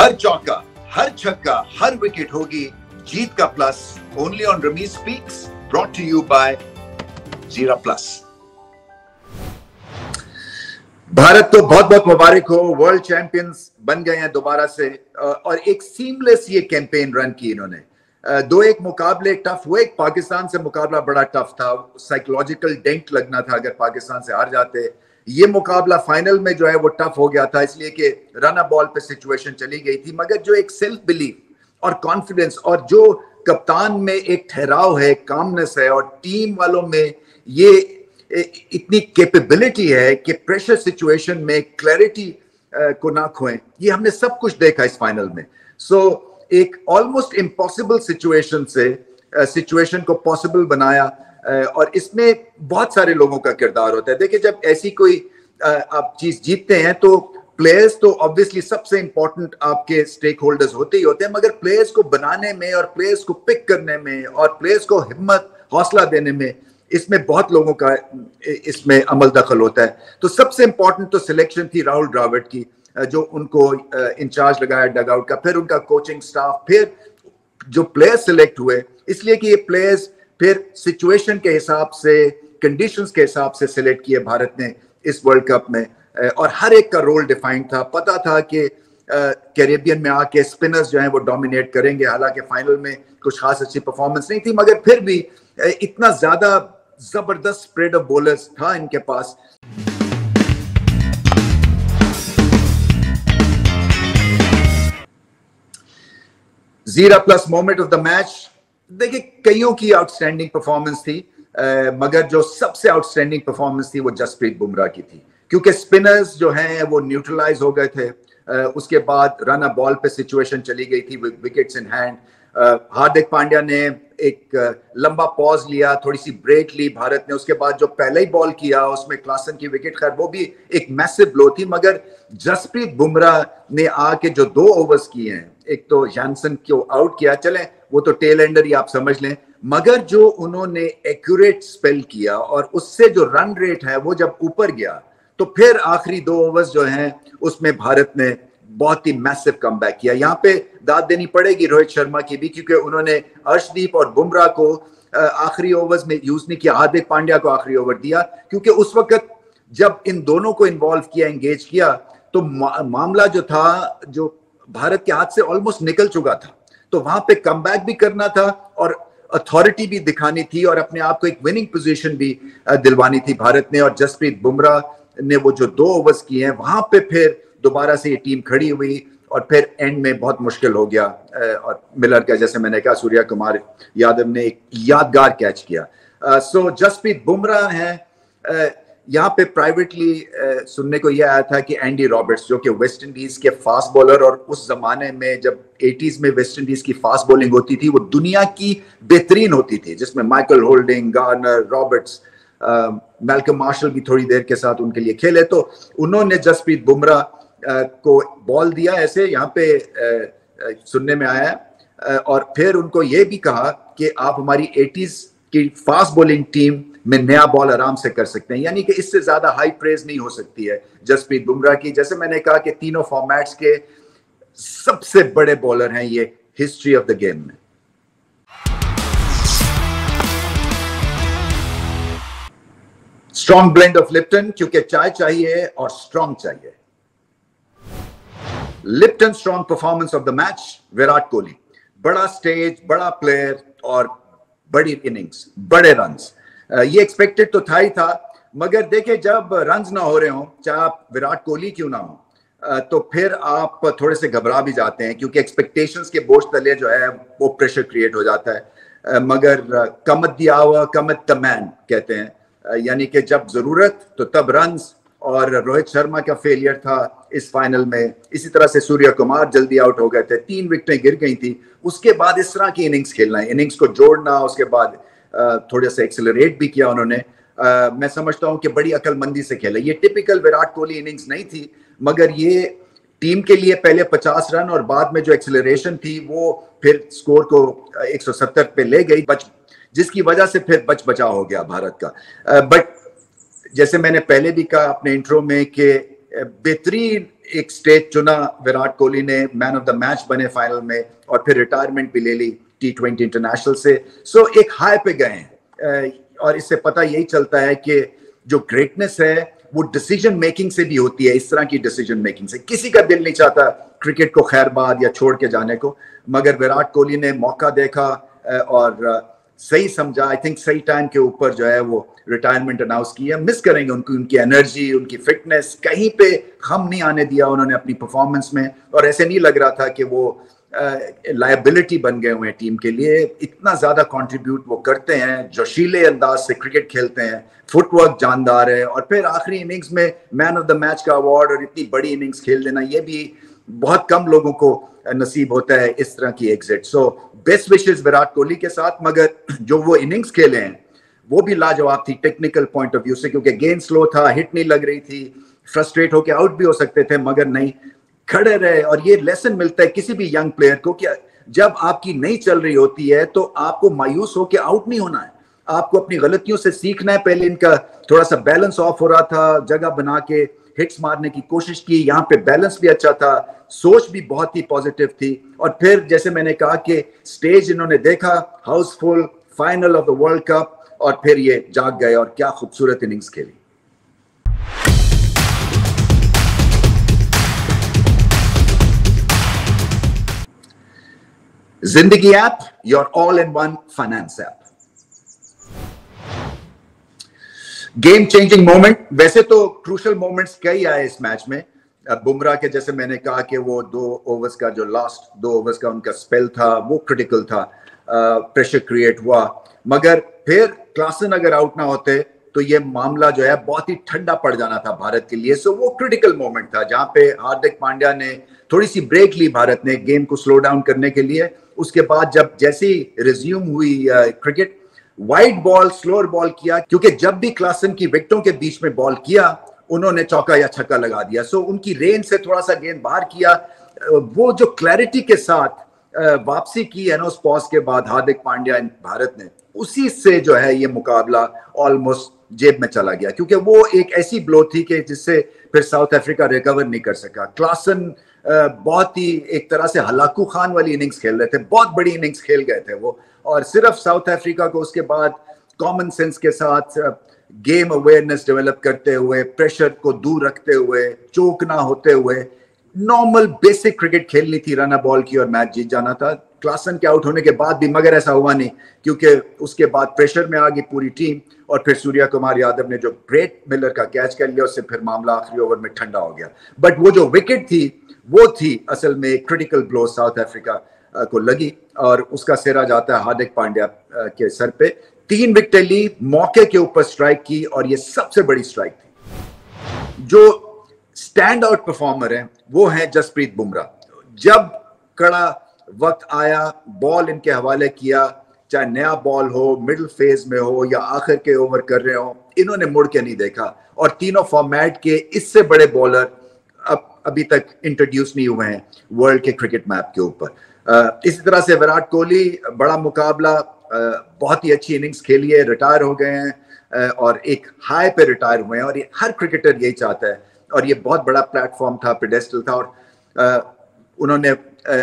हर चौका, हर छक्का, हर विकेट होगी जीत का plus. Only on Ramiz speaks, brought to you by Jeera plus. Bharat को बहुत बहुत मुबारक हो, वर्ल्ड चैंपियंस बन गए हैं दोबारा से। और एक सीमलेस ये कैंपेन रन की इन्होंने। 2-1 मुकाबले टफ हुए। पाकिस्तान से मुकाबला बड़ा टफ था, साइकोलॉजिकल डेंट लगना था अगर पाकिस्तान से हार जाते। ये मुकाबला फाइनल में जो है वो टफ हो गया था, इसलिए कि रन अ बॉल पे सिचुएशन चली गई थी। मगर जो एक सेल्फ बिलीफ और कॉन्फिडेंस और जो कप्तान में एक ठहराव है, कामनेस है, और टीम वालों में ये इतनी कैपेबिलिटी है कि प्रेशर सिचुएशन में क्लैरिटी को ना खोएं, ये हमने सब कुछ देखा इस फाइनल में। एक ऑलमोस्ट इम्पॉसिबल सिचुएशन से सिचुएशन को पॉसिबल बनाया। और इसमें बहुत सारे लोगों का किरदार होता है। देखिए, जब ऐसी कोई आप चीज जीतते हैं तो प्लेयर्स तो ऑब्वियसली सबसे इंपॉर्टेंट आपके स्टेक होल्डर्स होते ही होते हैं, मगर प्लेयर्स को बनाने में और प्लेयर्स को पिक करने में और प्लेयर्स को हिम्मत हौसला देने में, इसमें बहुत लोगों का इसमें अमल दखल होता है। तो सबसे इंपॉर्टेंट तो सिलेक्शन थी राहुल द्रविड़ की, जो उनको इंचार्ज लगाया डगआउट का, फिर उनका कोचिंग स्टाफ, फिर जो प्लेयर्स सिलेक्ट हुए, इसलिए कि ये प्लेयर्स फिर सिचुएशन के हिसाब से, कंडीशंस के हिसाब से सिलेक्ट किए भारत ने इस वर्ल्ड कप में। और हर एक का रोल डिफाइंड था। पता था कि कैरेबियन में आके स्पिनर्स जो हैं वो डोमिनेट करेंगे। हालांकि फाइनल में कुछ खास अच्छी परफॉर्मेंस नहीं थी, मगर फिर भी इतना ज्यादा जबरदस्त स्प्रेड ऑफ बॉलर्स था इनके पास। जीरा plus moment of the match, देखिए कईयों की आउटस्टैंडिंग परफॉर्मेंस थी, मगर जो सबसे आउटस्टैंडिंग परफॉर्मेंस थी वो जसप्रीत बुमराह की थी, क्योंकि स्पिनर्स जो हैं वो न्यूट्रलाइज हो गए थे। उसके बाद रन अ बॉल पे सिचुएशन चली गई थी wickets in hand. Hardik Pandya ने एक लंबा पॉज लिया, थोड़ी सी ब्रेक ली भारत ने। उसके बाद जो पहले ही बॉल किया उसमें क्लासन की विकेट, खैर वो भी एक मैसिव ब्लो थी, मगर जसप्रीत बुमराह ने आके जो 2 ओवर्स किए हैं, एक तो जॉनसन को आउट किया, चलें वो तो टेल एंडर ही आप समझ लें, मगर जो उन्होंने एक्यूरेट स्पेल किया और उससे जो रन रेट है वो जब ऊपर गया, तो फिर आखिरी 2 ओवर्स जो हैं उसमें भारत ने बहुत ही मैसिव कमबैक किया। यहाँ पे दाद देनी पड़ेगी रोहित शर्मा की भी, क्योंकि उन्होंने अर्शदीप और बुमराह को आखिरी ओवर्स में यूज नहीं किया, हार्दिक पांड्या को आखिरी ओवर दिया, क्योंकि उस वक्त जब इन दोनों को इन्वॉल्व किया, एंगेज किया, तो मामला जो था, जो भारत के हाथ से ऑलमोस्ट निकल चुका था। तो वहां पे कमबैक भी करना था और अथॉरिटी भी दिखानी थी और अपने आप को एक विनिंग पोजीशन भी दिलवानी थी भारत ने। और जसप्रीत बुमराह ने वो जो 2 ओवर्स किए हैं, वहां पे फिर दोबारा से ये टीम खड़ी हुई और फिर एंड में बहुत मुश्किल हो गया। और मिलर का, जैसे मैंने कहा, सूर्या कुमार यादव ने एक यादगार कैच किया। सो जसप्रीत बुमराह हैं। यहाँ पे प्राइवेटली सुनने को यह आया था कि एंडी रॉबर्ट्स, जो कि वेस्ट इंडीज के फास्ट बॉलर, और उस जमाने में जब 80s में वेस्ट इंडीज की फास्ट बॉलिंग होती थी वो दुनिया की बेहतरीन होती थी, जिसमें Michael holding, Garner, Roberts, Malcolm martial भी थोड़ी देर के साथ उनके लिए खेले। तो उन्होंने जसप्रीत बुमराह को बॉल दिया ऐसे, यहाँ पे सुनने में आया है, और फिर उनको ये भी कहा कि आप हमारी 80s की फास्ट बॉलिंग टीम में नया बॉल आराम से कर सकते हैं। यानी कि इससे ज्यादा हाई प्रेज नहीं हो सकती है जसप्रीत बुमराह की। जैसे मैंने कहा कि तीनों फॉर्मेट्स के सबसे बड़े बॉलर हैं ये हिस्ट्री ऑफ द गेम में। स्ट्रॉन्ग ब्लेंड ऑफ लिप्टन, क्योंकि चाय चाहिए और स्ट्रॉन्ग चाहिए। Lipton strong performance of the match, Virat Kohli. बड़ा स्टेज, बड़ा प्लेयर और बड़ी इनिंग्स, बड़े रन्स। ये एक्सपेक्टेड तो था ही था, मगर देखिए जब रन्स ना हो रहे हो, चाहे आप विराट कोहली क्यों ना हो, तो फिर आप थोड़े से घबरा भी जाते हैं, क्योंकि एक्सपेक्टेशंस के बोझ तले जो है वो प्रेशर क्रिएट हो जाता है। मगर कमत द आवर कमत द मैन कहते हैं, यानी कि जब जरूरत तो तब रन्स। और रोहित शर्मा का फेलियर था इस फाइनल में, इसी तरह से सूर्या कुमार जल्दी आउट हो गए थे, 3 विकेटें गिर गई थी। उसके बाद इस तरह की इनिंग्स खेलना है, इनिंग्स को जोड़ना, उसके बाद थोड़ा सा एक्सेलरेट भी किया उन्होंने। मैं समझता हूं कि बड़ी अकलमंदी से खेला। ये टिपिकल विराट कोहली इनिंग्स नहीं थी, मगर ये टीम के लिए पहले 50 रन और बाद में जो एक्सेलरेशन थी वो फिर स्कोर को 170 पे ले गई, जिसकी वजह से फिर बचाव हो गया भारत का। बट जैसे मैंने पहले भी कहा अपने इंट्रो में कि बेहतरीन एक स्टेज चुना विराट कोहली ने, मैन ऑफ द मैच बने फाइनल में, और फिर रिटायरमेंट भी ले ली T20 इंटरनेशनल से। सो एक हाई पे गए हैं, और इससे पता यही चलता है कि जो ग्रेटनेस है वो डिसीजन मेकिंग से भी होती है। इस तरह की डिसीजन मेकिंग से किसी का दिल नहीं चाहता क्रिकेट को खैरबाद या छोड़ के जाने को, मगर विराट कोहली ने मौका देखा और सही समझा। आई थिंक सही टाइम के ऊपर जो है वो रिटायरमेंट अनाउंस किया। मिस करेंगे उनकी एनर्जी, उनकी फिटनेस, कहीं पे खम नहीं आने दिया उन्होंने अपनी परफॉर्मेंस में, और ऐसे नहीं लग रहा था कि वो लायबिलिटी बन गए हुए हैं टीम के लिए। इतना ज्यादा कंट्रीब्यूट वो करते हैं, जोशीले अंदाज से क्रिकेट खेलते हैं, फुटवर्क जानदार है, और फिर आखिरी इनिंग्स में मैन ऑफ द मैच का अवार्ड और इतनी बड़ी इनिंग्स खेल देना, ये भी बहुत कम लोगों को नसीब होता है इस तरह की exit. So best wishes Virat Kohli के साथ, मगर जो वो इनिंग्स खेले हैं वो भी लाजवाब थी टेक्निकल पॉइंट ऑफ व्यू से, क्योंकि गेंद स्लो था, हिट नहीं लग रही थी, फ्रस्ट्रेट होकर आउट भी हो सकते थे, मगर नहीं, खड़े रहे। और ये लेसन मिलता है किसी भी यंग प्लेयर को कि जब आपकी नहीं चल रही होती है तो आपको मायूस होकर आउट नहीं होना है, आपको अपनी गलतियों से सीखना है। पहले इनका थोड़ा सा बैलेंस ऑफ हो रहा था, जगह बना के हिट्स मारने की कोशिश की, यहाँ पे बैलेंस भी अच्छा था, सोच भी बहुत ही पॉजिटिव थी। और फिर जैसे मैंने कहा कि स्टेज इन्होंने देखा, Housefull, final of the world cup, और फिर ये जाग गए और क्या खूबसूरत इनिंग्स खेली। जिंदगी app, your all in one finance app. Game changing moment, वैसे तो क्रूशल मोमेंट्स कई आए इस मैच में। बुमराह के, जैसे मैंने कहा कि वो 2 ओवर्स का, जो लास्ट 2 ओवर्स का उनका स्पेल था, वो क्रिटिकल था, प्रेशर क्रिएट हुआ। मगर फिर क्लासन अगर आउट ना होते तो ये मामला जो है बहुत ही ठंडा पड़ जाना था भारत के लिए। सो वो क्रिटिकल मोमेंट था जहां पे हार्दिक पांड्या ने थोड़ी सी ब्रेक ली भारत ने गेम को स्लो डाउन करने के लिए। उसके बाद जब जैसी रिज्यूम हुई cricket, wide ball, slower ball किया, क्योंकि जब भी क्लासन की विकेटों के बीच में बॉल किया उन्होंने चौका या छक्का लगा दिया। सो उनकी रेंज से थोड़ा सा गेंद बाहर किया। वो जो क्लैरिटी के साथ वापसी की है ना उस पॉज के बाद हार्दिक पांड्या भारत ने, उसी से जो है ये मुकाबला ऑलमोस्ट जेब में चला गया, क्योंकि वो एक ऐसी ब्लो थी कि जिससे फिर साउथ अफ्रीका रिकवर नहीं कर सका। क्लासन बहुत ही एक तरह से हलाकू खान वाली इनिंग्स खेल रहे थे, बहुत बड़ी इनिंग्स खेल गए थे वो, और सिर्फ साउथ अफ्रीका को उसके बाद कॉमन सेंस के साथ गेम अवेयरनेस डेवलप करते हुए, प्रेशर को दूर रखते हुए, चोक ना होते हुए, नॉर्मल बेसिक क्रिकेट खेलनी थी, रन बॉल की, और मैच जीत जाना था। क्लासन के आउट होने के बाद भी, मगर ऐसा हुआ नहीं, क्योंकि उसके बाद प्रेशर में आ गई पूरी टीम, और फिर सूर्या कुमार यादव ने जो ब्रेट मिलर का कैच कर लिया, उससे फिर मामला आखिरी ओवर में ठंडा हो गया। बट वो जो विकेट थी वो थी असल में क्रिटिकल ब्लो साउथ अफ्रीका को लगी, और उसका सिरा जाता है हार्दिक पांड्या के सर पे। 3 विकेटें ली, मौके के ऊपर स्ट्राइक की, और ये सबसे बड़ी स्ट्राइक थी। जो स्टैंड आउट परफॉर्मर है वो है जसप्रीत बुमराह। जब कड़ा वक्त आया, बॉल इनके हवाले किया, चाहे नया बॉल हो, मिडिल फेज में हो या आखिर के ओवर कर रहे हो, इन्होंने मुड़ के नहीं देखा। और तीनों फॉर्मेट के इससे बड़े बॉलर अभी तक इंट्रोड्यूस नहीं हुए हैं वर्ल्ड के क्रिकेट मैप के ऊपर। इसी तरह से विराट कोहली, बड़ा मुकाबला, बहुत ही अच्छी इनिंग्स खेली है, रिटायर हो गए हैं, और एक हाई पे रिटायर हुए हैं, और ये हर क्रिकेटर यही चाहता है। और ये बहुत बड़ा प्लेटफॉर्म था, पेडेस्टल था, और उन्होंने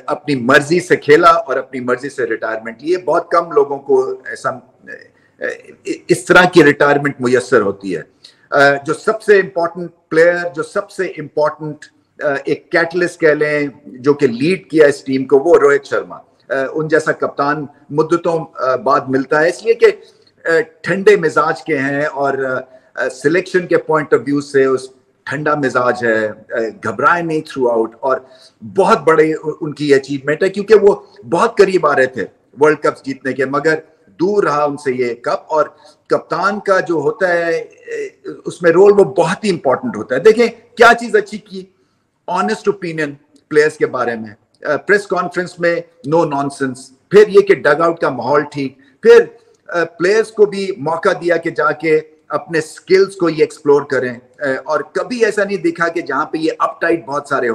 अपनी मर्जी से खेला और अपनी मर्जी से रिटायरमेंट ली। बहुत कम लोगों को ऐसा इस तरह की रिटायरमेंट मुयस्सर होती है। जो सबसे इंपॉर्टेंट प्लेयर, जो सबसे इंपॉर्टेंट एक कैटलिस्ट कह लें, जो कि लीड किया इस टीम को, वो रोहित शर्मा। उन जैसा कप्तान मुद्दतों बाद मिलता है, इसलिए कि ठंडे मिजाज के हैं, और सिलेक्शन के पॉइंट ऑफ व्यू से उस ठंडा मिजाज है, घबराए नहीं थ्रू आउट, और बहुत बड़े उनकी अचीवमेंट है, क्योंकि वो बहुत करीब आ रहे थे वर्ल्ड कप जीतने के, मगर दूर रहा उनसे ये कप। और कप्तान का जो होता है उसमें रोल वो बहुत ही इंपॉर्टेंट होता है। देखें क्या चीज अच्छी की, ऑनेस्ट ओपिनियन प्लेयर्स के बारे में, प्रेस कॉन्फ्रेंस में नो नॉनसेंस, फिर ये कि डग आउट का माहौल ठीक, फिर प्लेयर्स को भी मौका दिया कि जाके अपने स्किल्स को ये एक्सप्लोर करें, और कभी ऐसा नहीं दिखा कि जहां पे ये अपटाइट बहुत सारे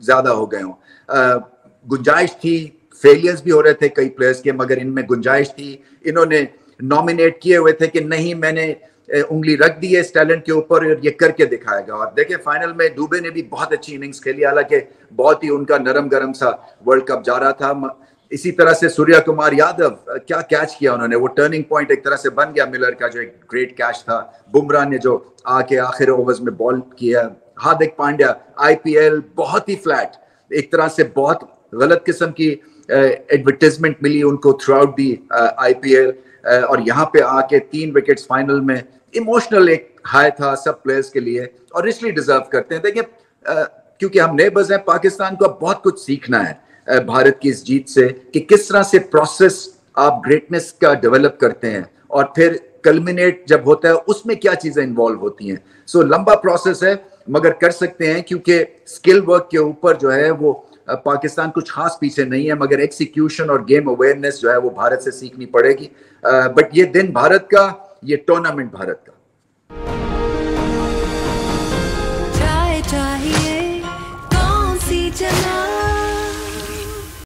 ज्यादा हो गए हों। गुंजाइश थी, फेलियर्स भी हो रहे थे कई प्लेयर्स के, मगर इनमें गुंजाइश थी। इन्होंने नॉमिनेट किए हुए थे कि नहीं, मैंने उंगली रख दी है इस टैलेंट के ऊपर और ये करके दिखाएगा। और देखिए फाइनल में दुबे ने भी बहुत अच्छी इनिंग्स खेली, हालांकि बहुत ही उनका नरम गरम सा वर्ल्ड कप जा रहा था। इसी तरह से सूर्या कुमार यादव, क्या कैच किया उन्होंने, वो टर्निंग पॉइंट एक तरह से बन गया मिलर का, जो एक ग्रेट कैच था। बुमराह ने जो आके आखिर ओवर्स में बॉल किया। हार्दिक पांड्या आईपीएल बहुत ही फ्लैट, एक तरह से बहुत गलत किस्म की एडवर्टाइजमेंट मिली उनको थ्रू आउट दी आईपीएल, और यहाँ पे आके 3 विकेट्स फाइनल में। इमोशनल एक हाई था सब प्लेयर्स के लिए और इसलिए डिजर्व करते हैं। देखिए क्योंकि हम नेबर्स हैं, पाकिस्तान को बहुत कुछ सीखना है भारत की इस जीत से, कि किस तरह से प्रोसेस आप ग्रेटनेस का डेवलप करते हैं और फिर कल्मिनेट जब होता है उसमें क्या चीजें इन्वॉल्व होती हैं। सो लंबा प्रोसेस है मगर कर सकते हैं, क्योंकि स्किल वर्क के ऊपर जो है वो पाकिस्तान कुछ खास पीछे नहीं है, मगर एक्सिक्यूशन और गेम अवेयरनेस जो है वो भारत से सीखनी पड़ेगी। बट ये दिन भारत का, ये टूर्नामेंट भारत का। चाय चाहिए कौन सी चला